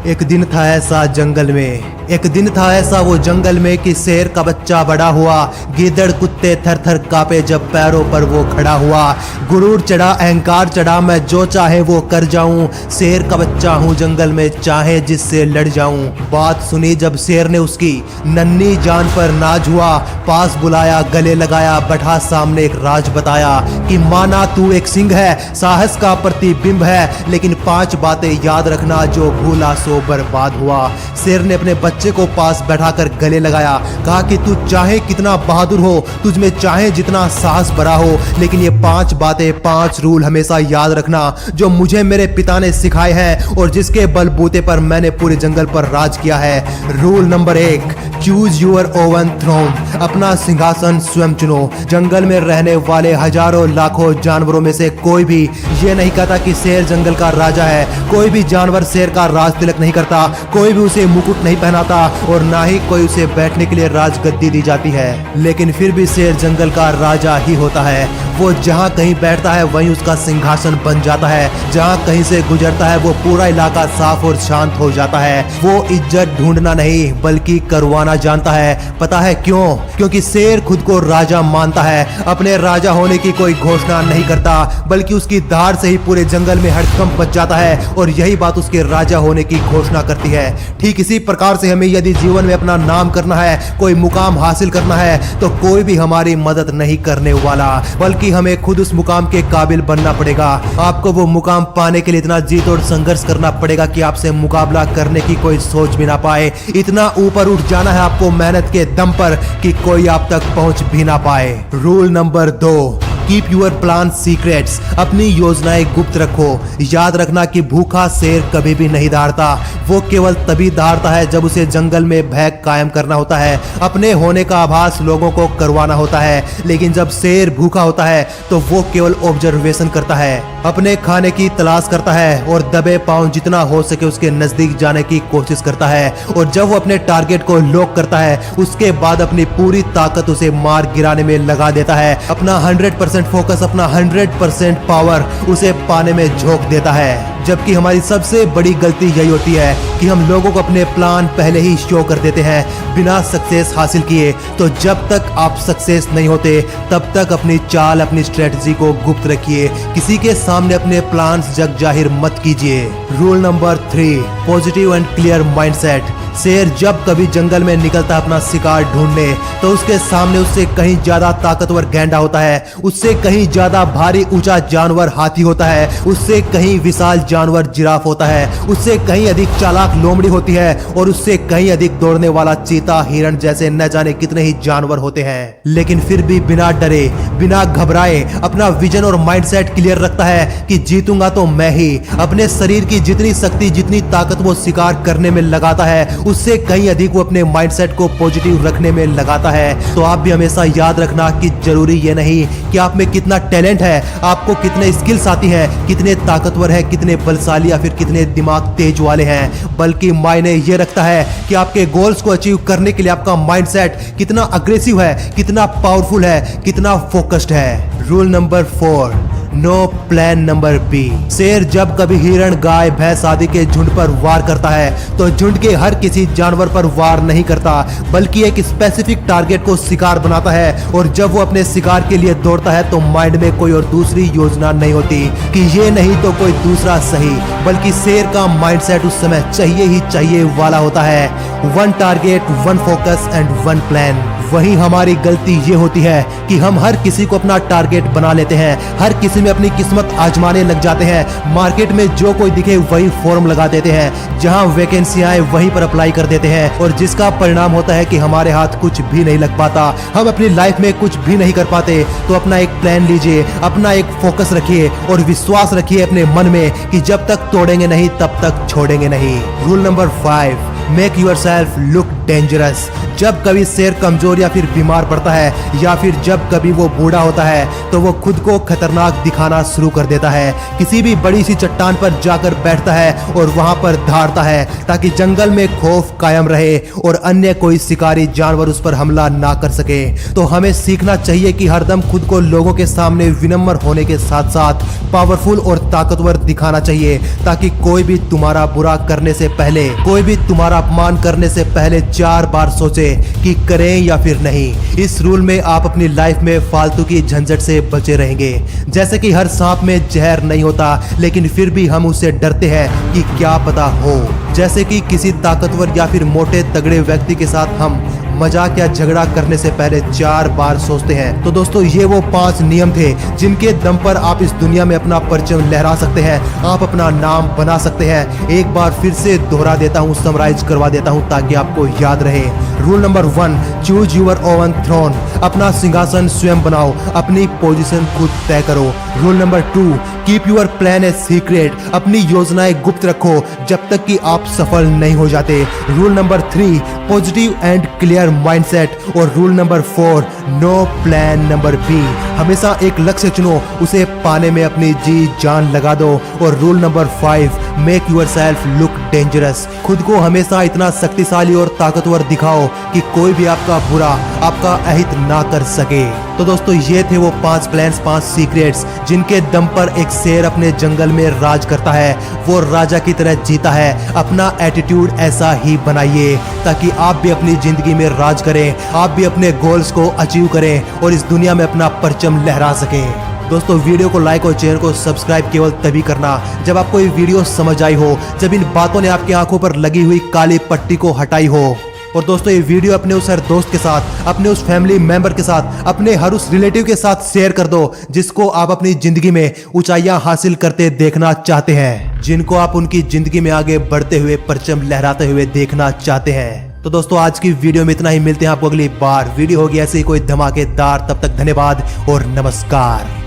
एक दिन था ऐसा जंगल में, एक दिन था ऐसा वो जंगल में कि शेर का बच्चा बड़ा हुआ। गीदड़ कुत्ते थर थर कांपे जब पैरों पर वो खड़ा हुआ। गुरूर चढ़ा, अहंकार चढ़ा, मैं जो चाहे वो कर जाऊं। शेर का बच्चा हूं जंगल में, चाहे जिससे लड़ जाऊं। बात सुनी जब शेर ने उसकी, नन्ही जान पर नाज हुआ। पास बुलाया, गले लगाया, बैठा सामने एक राज बताया कि माना तू एक सिंह है, साहस का प्रतिबिंब है, लेकिन 5 बातें याद रखना, जो भूला सो बर्बाद हुआ। शेर ने अपने बच्चे को पास बैठाकर गले लगाया, कहा कि तू चाहे कितना बहादुर हो, तुझ में चाहे जितना साहस भरा हो, लेकिन ये 5 बातें, 5 रूल हमेशा याद रखना, जो मुझे मेरे पिता ने सिखाए हैं और जिसके बलबूते पर मैंने पूरे जंगल पर राज किया है। Rule number 1, choose your own throne, अपना सिंहासन स्वयं चुनो। जंगल में रहने वाले हजारों लाखों जानवरों में से कोई भी ये नहीं कहता कि शेर जंगल का राजा है। कोई भी जानवर शेर का राज तिलक नहीं करता, कोई भी उसे मुकुट नहीं पहनाता और ना ही कोई उसे बैठने के लिए राजगद्दी दी जाती है। लेकिन फिर भी शेर जंगल का राजा ही होता है। वो जहाँ कहीं बैठता है वहीं उसका सिंहासन बन जाता है। जहाँ कहीं से गुजरता है वो पूरा इलाका साफ और शांत हो जाता है। वो इज्जत ढूंढना नहीं बल्कि करवाना जानता है। पता है क्यों? क्योंकि शेर खुद को राजा मानता है। अपने राजा होने की कोई घोषणा नहीं करता, बल्कि उसकी धार से ही पूरे जंगल में हड़कंप मच जाता है और यही बात उसके राजा होने की घोषणा करती है। ठीक इसी प्रकार से हमें यदि जीवन में अपना नाम करना है, कोई मुकाम हासिल करना है, तो कोई भी हमारी मदद नहीं करने वाला, बल्कि हमें खुद उस मुकाम के काबिल बनना पड़ेगा। आपको वो मुकाम पाने के लिए इतना जी तोड़ संघर्ष करना पड़ेगा कि आपसे मुकाबला करने की कोई सोच भी ना पाए। इतना ऊपर उठ जाना है आपको मेहनत के दम पर कि कोई आप तक पहुंच भी ना पाए। Rule number 2, keep your plan secrets, अपनी योजनाएं गुप्त रखो। याद रखना कि भूखा शेर कभी भी नहीं दहाड़ता, वो केवल तभी दहाड़ता है जब उसे जंगल में भय कायम करना होता है, अपने होने का आभास लोगों को करवाना होता है। लेकिन जब शेर भूखा होता है तो वो केवल ऑब्जर्वेशन करता है, अपने खाने की तलाश करता है और दबे पांव जितना हो सके उसके नजदीक जाने की कोशिश करता है। और जब वो अपने टारगेट को लॉक करता है उसके बाद अपनी पूरी ताकत उसे मार गिराने में लगा देता है। अपना 100% फोकस, अपना 100% पावर उसे पाने में झोंक देता है। जबकि हमारी सबसे बड़ी गलती यही होती है कि हम लोगों को अपने प्लान पहले ही शो कर देते हैं बिना सक्सेस हासिल किए। तो जब तक आप सक्सेस नहीं होते तब तक अपनी चाल, अपनी स्ट्रेटजी को गुप्त रखिए। किसी के सामने अपने प्लान्स जग जाहिर मत कीजिए। Rule number 3, positive and clear mindset. शेर जब कभी जंगल में निकलता है अपना शिकार ढूंढने, तो उसके सामने उससे कहीं ज्यादा ताकतवर गैंडा होता है, उससे कहीं ज्यादा भारी ऊंचा जानवर हाथी होता है, उससे कहीं विशाल जानवर जिराफ होता है, उससे कहीं अधिक चालाक लोमड़ी होती है और उससे कहीं अधिक दौड़ने वाला चीता, हिरण जैसे न जाने कितने ही जानवर होते हैं। लेकिन फिर भी बिना डरे, बिना घबराए अपना विजन और माइंडसेट क्लियर रखता है कि जीतूंगा तो मैं ही। अपने शरीर की जितनी शक्ति, जितनी ताकत वो शिकार करने में लगाता है उससे कहीं अधिक वो अपने माइंडसेट को पॉजिटिव रखने में लगाता है। तो आप भी हमेशा याद रखना कि जरूरी ये नहीं कि आप में कितना टैलेंट है, आपको कितने स्किल्स आती हैं, कितने ताकतवर है, कितने बलशाली या फिर कितने दिमाग तेज वाले हैं, बल्कि मायने ये रखता है कि आपके गोल्स को अचीव करने के लिए आपका माइंडसेट कितना अग्रेसिव है, कितना पावरफुल है, कितना फोकस्ड है। Rule number 4, no plan number B. शेर जब कभी हिरण, गाय, भैंस आदि के झुंड पर वार करता है तो झुंड के हर किसी जानवर पर वार नहीं करता, बल्कि एक स्पेसिफिक टारगेट को शिकार बनाता है। और जब वो अपने शिकार के लिए दौड़ता है तो माइंड में कोई और दूसरी योजना नहीं होती कि ये नहीं तो कोई दूसरा सही, बल्कि शेर का माइंडसेट उस समय चाहिए ही चाहिए वाला होता है। 1 टारगेट, 1 फोकस एंड 1 प्लान। वहीं हमारी गलती ये होती है कि हम हर किसी को अपना टारगेट बना लेते हैं, हर किसी में अपनी किस्मत आजमाने लग जाते हैं। मार्केट में जो कोई दिखे वही फॉर्म लगा देते हैं, जहां वैकेंसी आए वहीं पर अप्लाई कर देते हैं और जिसका परिणाम होता है कि हमारे हाथ कुछ भी नहीं लग पाता, हम अपनी लाइफ में कुछ भी नहीं कर पाते। तो अपना एक प्लान लीजिए, अपना एक फोकस रखिए और विश्वास रखिए अपने मन में कि जब तक तोड़ेंगे नहीं तब तक छोड़ेंगे नहीं। Rule number 5, make yourself look dangerous. जब कभी शेर कमजोर या फिर बीमार पड़ता है या फिर जब कभी वो बूढ़ा होता है तो वो खुद को खतरनाक दिखाना शुरू कर देता है। किसी भी बड़ी सी चट्टान पर जाकर बैठता है और वहां पर धारता है ताकि जंगल में खौफ कायम रहे और अन्य कोई शिकारी जानवर उस पर हमला ना कर सके। तो हमें सीखना चाहिए कि हरदम खुद को लोगों के सामने विनम्र होने के साथ साथ पावरफुल और ताकतवर दिखाना चाहिए, ताकि कोई भी तुम्हारा बुरा करने से पहले, कोई भी तुम्हारा अपमान करने से पहले 4 बार सोचे कि करें या फिर नहीं। इस रूल में आप अपनी लाइफ में फालतू की झंझट से बचे रहेंगे। जैसे कि हर सांप में जहर नहीं होता, लेकिन फिर भी हम उससे डरते हैं कि क्या पता हो। जैसे कि किसी ताकतवर या फिर मोटे तगड़े व्यक्ति के साथ हम मजाक या झगड़ा करने से पहले 4 बार सोचते हैं। तो दोस्तों, ये वो 5 नियम थे जिनके दम पर आप इस दुनिया में अपना परचम लहरा सकते हैं, आप अपना नाम बना सकते हैं। एक बार फिर से दोहरा देता हूँ, समराइज करवा देता हूँ ताकि आपको याद रहे। Rule number 1, choose your own throne. अपना सिंहासन स्वयं बनाओ, अपनी पोजीशन खुद तय करो। Rule number 2, keep your plan a secret. अपनी योजनाएं गुप्त रखो जब तक कि आप सफल नहीं हो जाते। Rule number 3, positive and clear mindset. और rule number 4, no plan number B. हमेशा एक लक्ष्य चुनो, उसे पाने में अपनी जी जान लगा दो। और rule number 5, make yourself look dangerous. खुद को हमेशा इतना शक्तिशाली और ताकतवर दिखाओ कि कोई भी आपका बुरा, आपका अहित ना कर सके। तो दोस्तों, ये थे वो 5 प्लान्स, 5 सीक्रेट्स जिनके दम पर एक शेर अपने जंगल में राज करता है। वो राजा की तरह जीता है। अपना एटीट्यूड ऐसा ही बनाइए ताकि आप भी अपनी जिंदगी में राज करें, आप भी अपने गोल्स को अचीव करें और इस दुनिया में अपना परचम लहरा सकें। दोस्तों, वीडियो को लाइक और चैनल को सब्सक्राइब केवल तभी करना जब आपको ये वीडियो समझ आई हो, जब इन बातों ने आपकी आंखों पर लगी हुई काली पट्टी को हटाई हो। और दोस्तों, ये वीडियो अपने उस हर दोस्त के साथ, अपने उस फैमिली मेंबर के साथ, अपने हर उस रिलेटिव के साथ शेयर कर दो जिसको आप अपनी जिंदगी में ऊंचाइयां हासिल करते देखना चाहते हैं, जिनको आप उनकी जिंदगी में आगे बढ़ते हुए, परचम लहराते हुए देखना चाहते हैं। तो दोस्तों, आज की वीडियो में इतना ही। मिलते हैं आपको अगली बार। वीडियो होगी ऐसे ही कोई धमाकेदार। तब तक धन्यवाद और नमस्कार।